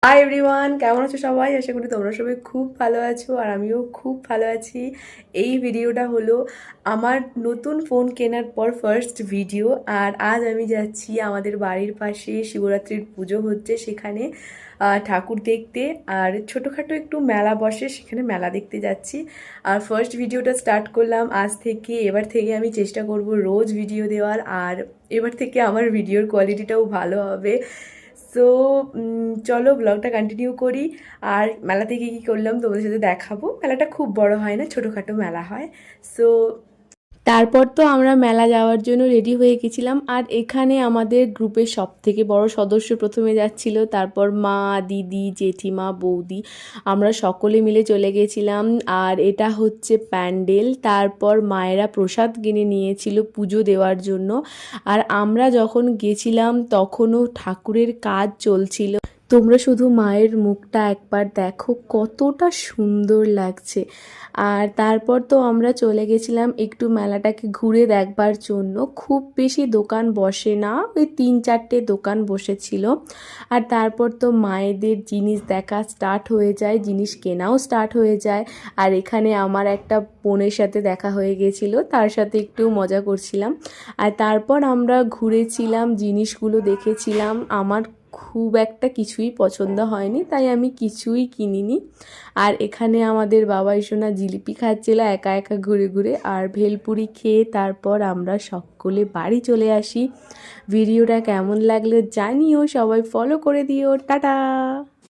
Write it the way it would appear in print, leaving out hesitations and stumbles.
Hi everyone, কেমন আছো সবাই? আশা করি তোমরা সবাই খুব ভালো আছো আর আমিও খুব ভালো আছি। এই ভিডিওটা হলো আমার নতুন ফোন কেনার পর ফার্স্ট ভিডিও। আর আজ আমি যাচ্ছি আমাদের বাড়ির পাশে শিবরাত্রির পুজো হচ্ছে, সেখানে ঠাকুর দেখতে। আর ছোটোখাটো একটু মেলা বসে, সেখানে মেলা দেখতে যাচ্ছি। আর ফার্স্ট ভিডিওটা স্টার্ট করলাম আজ থেকে। এবার থেকে আমি চেষ্টা করব রোজ ভিডিও দেওয়ার, আর এবার থেকে আমার ভিডিওর কোয়ালিটিটাও ভালো হবে। সো চলো ব্লগটা কন্টিনিউ করি। আর মেলা থেকে কী করলাম তোমাদের সাথে দেখাবো। মেলাটা খুব বড় হয় না, ছোটোখাটো মেলা হয়। সো তারপর তো আমরা মেলা যাওয়ার জন্য রেডি হয়ে গেছিলাম। আর এখানে আমাদের গ্রুপের সব থেকে বড় সদস্য প্রথমে যাচ্ছিল, তারপর মা, দিদি, জেঠিমা, বৌদি, আমরা সকলে মিলে চলে গেছিলাম। আর এটা হচ্ছে প্যান্ডেল। তারপর মায়েরা প্রসাদ কিনে নিয়েছিল পুজো দেওয়ার জন্য। আর আমরা যখন গেছিলাম তখনও ঠাকুরের কাজ চলছিল। তোমরা শুধু মায়ের মুখটা একবার দেখো, কতটা সুন্দর লাগছে। আর তারপর তো আমরা চলে গেছিলাম একটু মেলাটাকে ঘুরে দেখবার জন্য। খুব বেশি দোকান বসে না, ওই 3-4টে দোকান বসেছিল। আর তারপর তো মায়েদের জিনিস দেখা স্টার্ট হয়ে যায়, জিনিস কেনাও স্টার্ট হয়ে যায়। আর এখানে আমার একটা বোনের সাথে দেখা হয়ে গেছিলো, তার সাথে একটু মজা করছিলাম। আর তারপর আমরা ঘুরেছিলাম, জিনিসগুলো দেখেছিলাম। আমার খুব একটা কিছুই পছন্দ হয়নি, তাই আমি কিছুই কিনিনি। আর এখানে আমাদের বাবাই সোনা জিলিপি খাচ্ছিল একা একা ঘুরে ঘুরে। আর ভেলপুরি খেয়ে তারপর আমরা সকলে বাড়ি চলে আসি। ভিডিওটা কেমন লাগলো জানিও, সবাই ফলো করে দিও। টাটা।